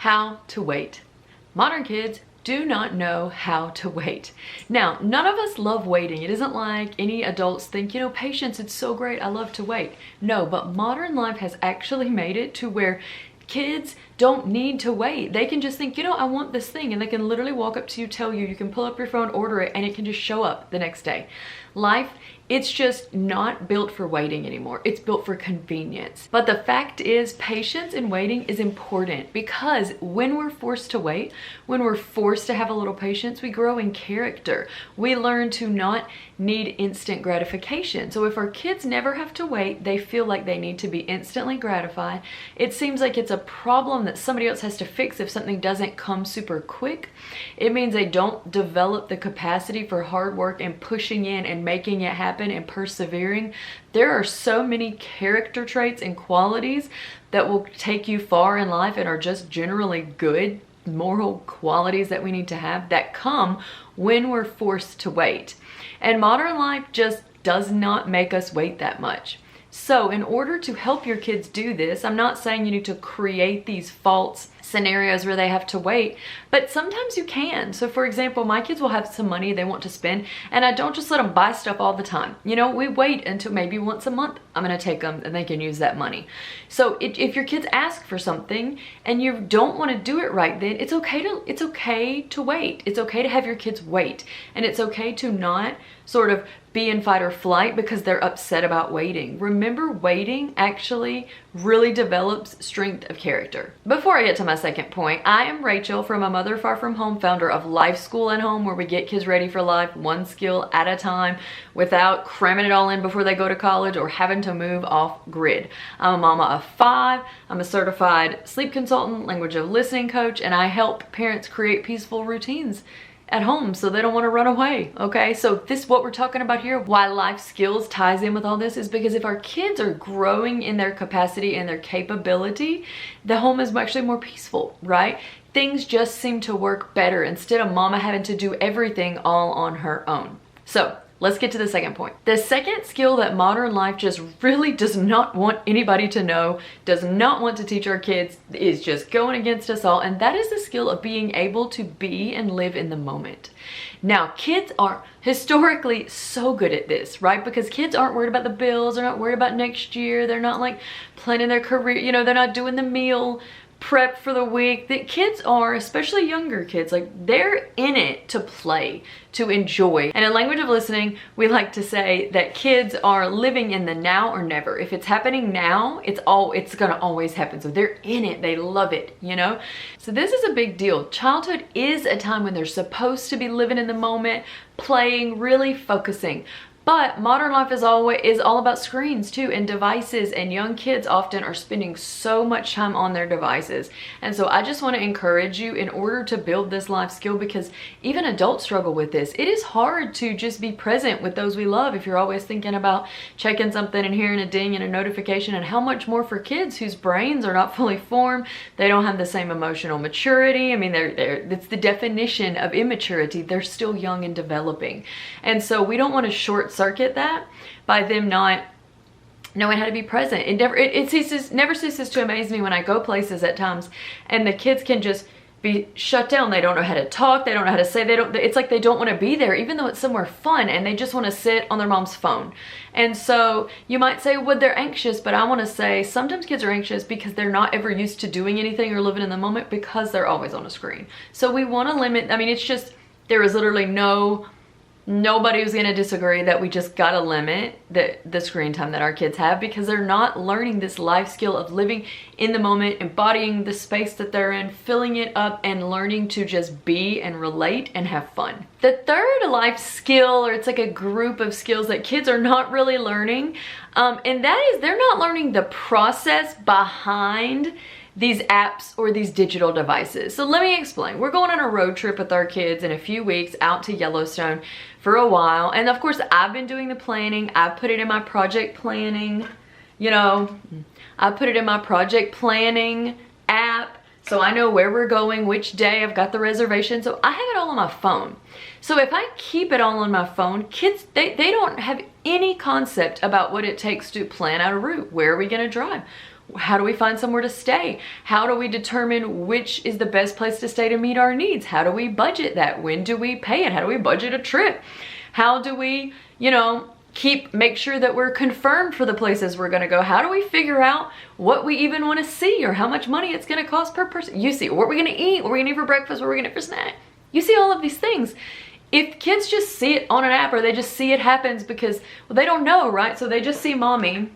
How to wait. Modern kids do not know how to wait. Now, none of us love waiting. It isn't like any adults think, patience, it's so great, I love to wait. No, but modern life has actually made it to where kids don't need to wait. They can just think, I want this thing, and they can literally walk up to you, tell you, you can pull up your phone, order it, and it can just show up the next day. Life, it's just not built for waiting anymore. It's built for convenience. But the fact is, patience in waiting is important, because when we're forced to wait, when we're forced to have a little patience, we grow in character. We learn to not need instant gratification. So if our kids never have to wait, they feel like they need to be instantly gratified. It seems like it's a problem that somebody else has to fix if something doesn't come super quick. It means they don't develop the capacity for hard work and pushing in and making it happen and persevering. There are so many character traits and qualities that will take you far in life and are just generally good moral qualities that we need to have that come when we're forced to wait. And modern life just does not make us wait that much. So in order to help your kids do this, I'm not saying you need to create these false scenarios where they have to wait, but sometimes you can. So for example, my kids will have some money they want to spend, and I don't just let them buy stuff all the time. We wait until maybe once a month I'm gonna take them and they can use that money. So if your kids ask for something and you don't want to do it right then, it's okay to wait. It's okay to have your kids wait, and it's okay to not sort of be in fight or flight because they're upset about waiting. Remember, waiting actually really develops strength of character. Before I get to my second point, I am Rachel from A Mother Far From Home, founder of Life School at Home, where we get kids ready for life one skill at a time without cramming it all in before they go to college or having to move off grid. I'm a mama of 5. I'm a certified sleep consultant, language of listening coach, and I help parents create peaceful routines at home so they don't want to run away. Okay, so this, what we're talking about here, why life skills ties in with all this, is because if our kids are growing in their capacity and their capability, the home is actually more peaceful, right? Things just seem to work better instead of mama having to do everything all on her own. So let's get to the second point. The second skill that modern life just really does not want anybody to know, does not want to teach our kids, is just going against us all, and that is the skill of being able to be and live in the moment. Now, kids are historically so good at this, right? Because kids aren't worried about the bills, they're not worried about next year, they're not like planning their career, they're not doing the meal prep for the week. The kids are, especially younger kids, like they're in it to play, to enjoy. And in language of listening, we like to say that kids are living in the now or never. If it's happening now, it's gonna always happen. So they're in it, they love it, So this is a big deal. Childhood is a time when they're supposed to be living in the moment, playing, really focusing. But modern life is all about screens too, and devices, and young kids often are spending so much time on their devices. And so I just want to encourage you, in order to build this life skill, because even adults struggle with this. It is hard to just be present with those we love if you're always thinking about checking something and hearing a ding and a notification, and how much more for kids whose brains are not fully formed. They don't have the same emotional maturity. I mean, it's the definition of immaturity. They're still young and developing. And so we don't want to short-circuit that by them not knowing how to be present. It never ceases to amaze me when I go places at times and the kids can just be shut down. They don't know how to talk, they don't know how to say, it's like they don't want to be there even though it's somewhere fun, and they just want to sit on their mom's phone. And so you might say, well, they're anxious, but I want to say sometimes kids are anxious because they're not ever used to doing anything or living in the moment because they're always on a screen. So we want to limit, it's just, there is literally nobody was going to disagree that we just got to limit the screen time that our kids have, because they're not learning this life skill of living in the moment, embodying the space that they're in, filling it up, and learning to just be and relate and have fun. The third life skill, or it's like a group of skills that kids are not really learning, and that is they're not learning the process behind these apps or these digital devices. So let me explain. We're going on a road trip with our kids in a few weeks out to Yellowstone for a while. And of course, I've been doing the planning. I've put it in my project planning, I put it in my project planning app. So I know where we're going, which day, I've got the reservation. So I have it all on my phone. So if I keep it all on my phone, kids, they don't have any concept about what it takes to plan out a route. Where are we gonna drive? How do we find somewhere to stay? How do we determine which is the best place to stay to meet our needs? How do we budget that? When do we pay it? How do we budget a trip? How do we, make sure that we're confirmed for the places we're gonna go? How do we figure out what we even wanna see or how much money it's gonna cost per person? You see, what we're gonna eat, what we're gonna eat for breakfast, what we're gonna eat for snack. You see all of these things. If kids just see it on an app or they just see it happens because, well, they don't know, right? So they just see mommy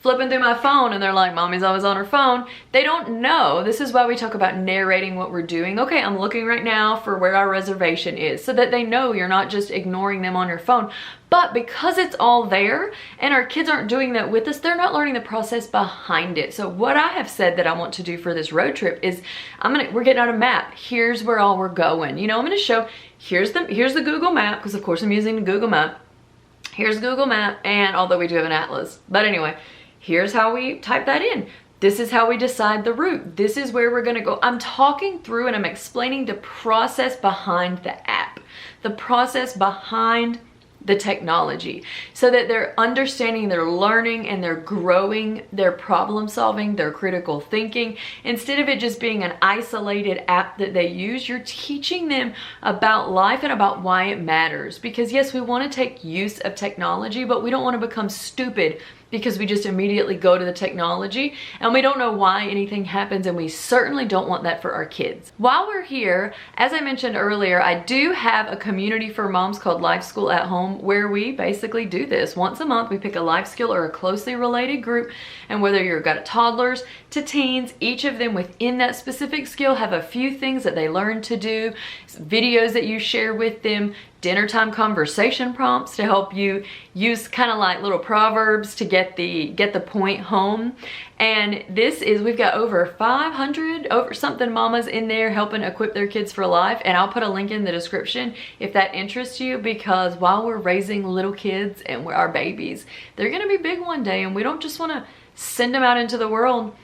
flipping through my phone and they're like, mommy's always on her phone. They don't know. This is why we talk about narrating what we're doing. Okay, I'm looking right now for where our reservation is, so that they know you're not just ignoring them on your phone. But because it's all there and our kids aren't doing that with us, they're not learning the process behind it. So what I have said that I want to do for this road trip is we're getting out a map. Here's where all we're going. I'm gonna show, here's the Google map, because of course I'm using the Google map. Here's Google map, and although we do have an atlas, but anyway, here's how we type that in. This is how we decide the route. This is where we're gonna go. I'm talking through and I'm explaining the process behind the app, the process behind the technology, so that they're understanding, they're learning, and they're growing their problem solving, their critical thinking. Instead of it just being an isolated app that they use, you're teaching them about life and about why it matters. Because yes, we want to take use of technology, but we don't want to become stupid because we just immediately go to the technology and we don't know why anything happens, and we certainly don't want that for our kids. While we're here, as I mentioned earlier, I do have a community for moms called Life School at Home, where we basically do this. Once a month, we pick a life skill or a closely related group, and whether you've got toddlers to teens, each of them within that specific skill have a few things that they learn to do, videos that you share with them, dinner time conversation prompts to help you use kind of like little proverbs to get the point home. And we've got over 500 over something mamas in there helping equip their kids for life, and I'll put a link in the description if that interests you, because while we're raising little kids and we're our babies, they're gonna be big one day, and we don't just want to send them out into the world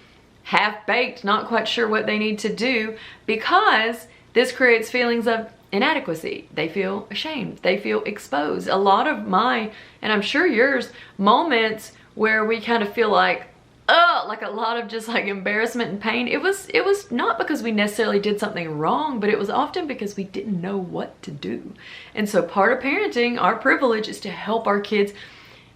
half-baked, not quite sure what they need to do, because this creates feelings of inadequacy. They feel ashamed. They feel exposed. A lot of my, and I'm sure yours, moments where we kind of feel like a lot of just like embarrassment and pain. It was not because we necessarily did something wrong, but it was often because we didn't know what to do. And so part of parenting, our privilege, is to help our kids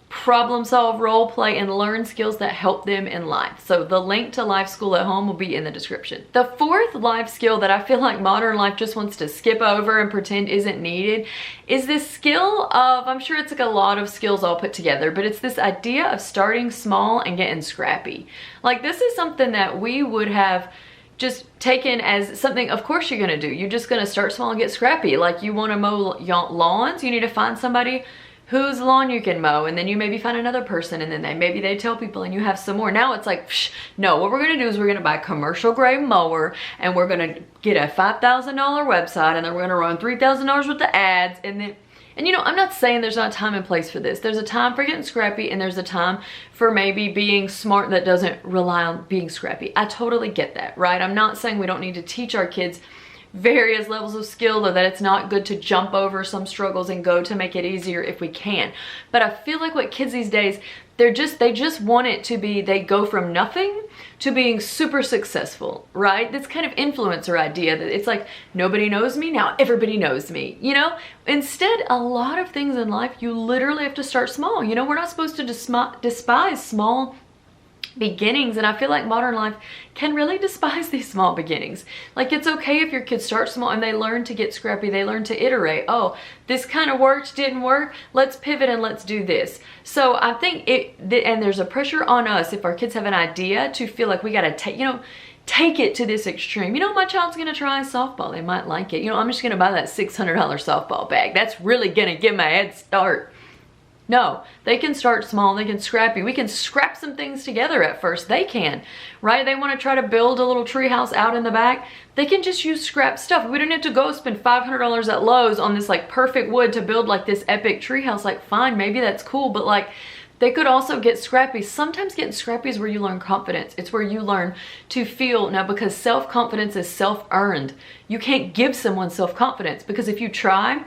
problem solve, role play, and learn skills that help them in life. So the link to Life School at Home will be in the description. The fourth life skill that I feel like modern life just wants to skip over and pretend isn't needed is this skill of, I'm sure it's like a lot of skills all put together, but it's this idea of starting small and getting scrappy. Like, this is something that we would have just taken as something, of course you're gonna do. You're just gonna start small and get scrappy. Like, you wanna mow lawns, you need to find somebody whose lawn you can mow, and then you maybe find another person, and then maybe they tell people, and you have some more. Now it's like, no, what we're gonna do is we're gonna buy a commercial grade mower, and we're gonna get a $5,000 website, and then we're gonna run $3,000 worth of ads, and then, I'm not saying there's not a time and place for this. There's a time for getting scrappy, and there's a time for maybe being smart that doesn't rely on being scrappy. I totally get that, right? I'm not saying we don't need to teach our kids various levels of skill, or that it's not good to jump over some struggles and go to make it easier if we can. But I feel like what kids these days, they just want it to be, they go from nothing to being super successful, right? This kind of influencer idea that it's like, nobody knows me, now everybody knows me, Instead, a lot of things in life, you literally have to start small. We're not supposed to despise small beginnings, and I feel like modern life can really despise these small beginnings. Like, it's okay if your kids start small and they learn to get scrappy, they learn to iterate. Oh, this kind of worked, didn't work, let's pivot and let's do this. So I think and there's a pressure on us if our kids have an idea to feel like we gotta take it to this extreme. My child's gonna try softball, they might like it. I'm just gonna buy that $600 softball bag. That's really gonna give my head start. No, they can start small, they can scrappy. We can scrap some things together at first. They can, right? They want to try to build a little tree house out in the back. They can just use scrap stuff. We don't have to go spend $500 at Lowe's on this like perfect wood to build like this epic tree house. Like, fine, maybe that's cool, but like, they could also get scrappy. Sometimes getting scrappy is where you learn confidence. It's where you learn to feel, now because self-confidence is self-earned. You can't give someone self-confidence, because if you try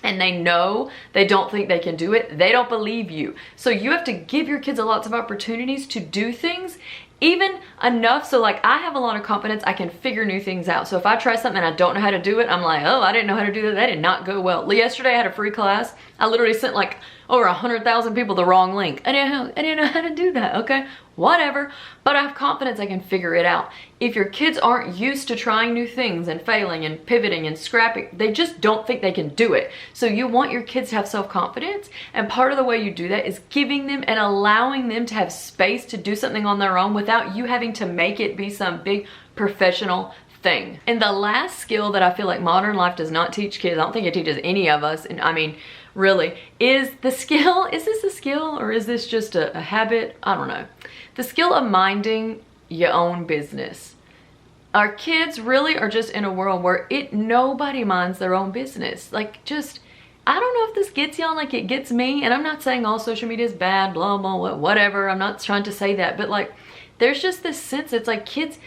and they know they don't think they can do it, they don't believe you. So you have to give your kids lots of opportunities to do things, even enough so like I have a lot of confidence I can figure new things out. So if I try something and I don't know how to do it, I'm like, oh, I didn't know how to do that. That did not go well. Yesterday I had a free class. I literally sent like over 100,000 people the wrong link. I didn't know how to do that, okay? Whatever, but I have confidence I can figure it out. If your kids aren't used to trying new things and failing and pivoting and scrapping, they just don't think they can do it. So you want your kids to have self-confidence, and part of the way you do that is giving them and allowing them to have space to do something on their own without you having to make it be some big professional thing. And the last skill that I feel like modern life does not teach kids, I don't think it teaches any of us, and I mean, really, is the skill, is this a skill or is this just a habit? I don't know. The skill of minding your own business. Our kids really are just in a world where nobody minds their own business. Like just, I don't know if this gets y'all like it gets me, and I'm not saying all social media is bad, blah, blah, whatever. I'm not trying to say that, but like, there's just this sense, it's like kids,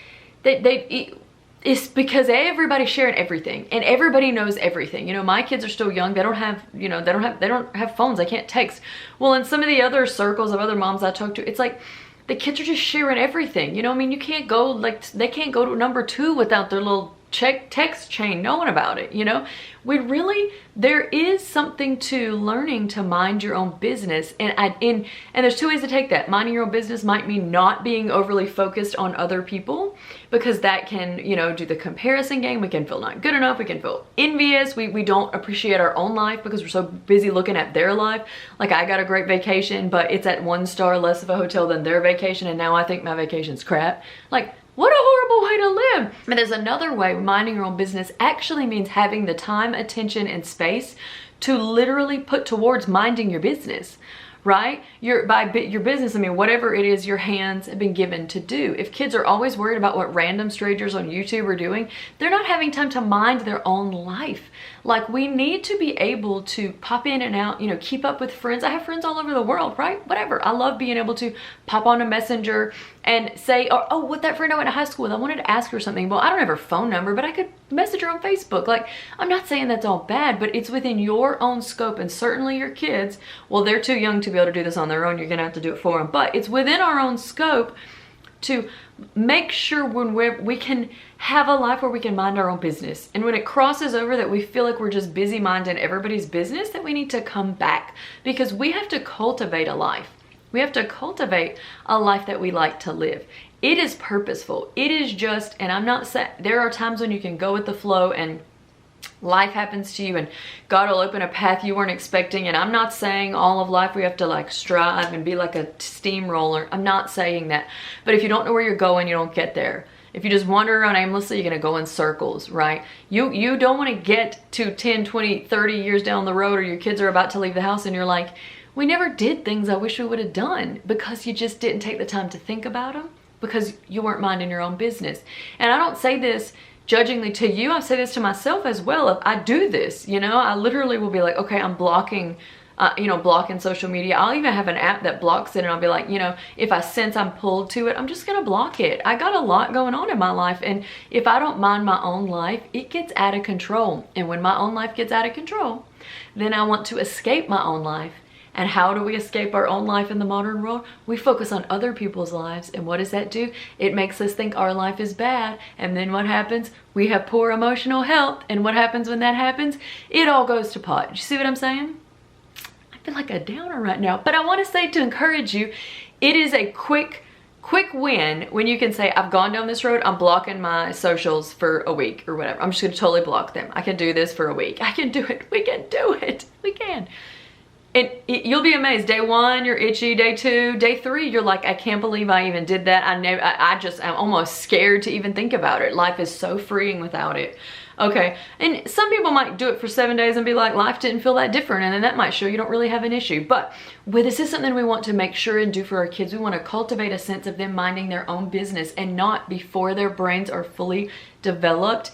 it's because everybody's sharing everything and everybody knows everything. You know, my kids are still young. They don't have, you know, they don't have phones. They can't text. Well, in some of the other circles of other moms I talk to, it's like the kids are just sharing everything. You know, I mean, you can't go like, they can't go to number 2 without their little text chain knowing about it. You know, there is something to learning to mind your own business, and there's 2 ways to take that. Minding your own business might mean not being overly focused on other people, because that can, you know, do the comparison game. We can feel not good enough. We can feel envious. We don't appreciate our own life because we're so busy looking at their life. Like, I got a great vacation, but it's at 1 star less of a hotel than their vacation, and now I think my vacation's crap. Like, what a horrible way to live. But there's another way. Minding your own business actually means having the time, attention, and space to literally put towards minding your business, right? Your business, I mean, whatever it is your hands have been given to do. If kids are always worried about what random strangers on YouTube are doing, they're not having time to mind their own life. Like, we need to be able to pop in and out, you know, keep up with friends. I have friends all over the world, right? Whatever. I love being able to pop on a messenger and say, oh, what that friend I went to high school with, I wanted to ask her something. Well, I don't have her phone number, but I could message her on Facebook. Like, I'm not saying that's all bad, but it's within your own scope, and certainly your kids, well, they're too young to be able to do this on their own. You're gonna have to do it for them, but it's within our own scope to make sure when we can have a life where we can mind our own business. And when it crosses over that we feel like we're just busy minding everybody's business, that we need to come back, because we have to cultivate a life. We have to cultivate a life that we like to live. It is purposeful. It is just, and I'm not saying, there are times when you can go with the flow and life happens to you and God will open a path you weren't expecting. And I'm not saying all of life we have to like strive and be like a steamroller. I'm not saying that. But if you don't know where you're going, you don't get there. If you just wander around aimlessly, you're going to go in circles, right? You don't want to get to 10, 20, 30 years down the road, or your kids are about to leave the house and you're like, we never did things I wish we would have done, because you just didn't take the time to think about them, because you weren't minding your own business. And I don't say this judgingly to you, I say this to myself as well. If I do this, you know, I literally will be like, okay, I'm blocking, blocking social media. I'll even have an app that blocks it, and I'll be like, you know, if I sense I'm pulled to it, I'm just gonna block it. I got a lot going on in my life, and if I don't mind my own life, it gets out of control. And when my own life gets out of control, then I want to escape my own life. And how do we escape our own life in the modern world? We focus on other people's lives. And what does that do? It makes us think our life is bad. And then what happens? We have poor emotional health. And what happens when that happens? It all goes to pot. You see what I'm saying? I feel like a downer right now. But I want to say, to encourage you, it is a quick win when you can say, I've gone down this road, I'm blocking my socials for a week or whatever. I'm just going to totally block them. I can do this for a week. I can do it. We can do it. We can. And you'll be amazed. Day 1, you're itchy. Day 2, day 3, you're like, I can't believe I even did that. I'm almost scared to even think about it. Life is so freeing without it. Okay, and some people might do it for 7 days and be like, life didn't feel that different, and then that might show you don't really have an issue. But this is something we want to make sure and do for our kids. We want to cultivate a sense of them minding their own business, and not before their brains are fully developed,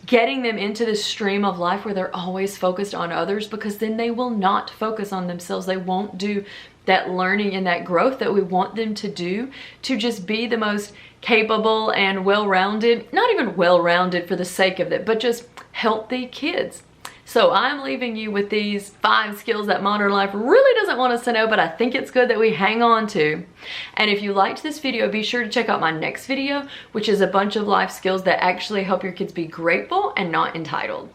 getting them into this stream of life where they're always focused on others, because then they will not focus on themselves. They won't do that learning and that growth that we want them to do, to just be the most capable and well-rounded, not even well-rounded for the sake of it, but just healthy kids. So I'm leaving you with these 5 skills that modern life really doesn't want us to know, but I think it's good that we hang on to. And if you liked this video, be sure to check out my next video, which is a bunch of life skills that actually help your kids be grateful and not entitled.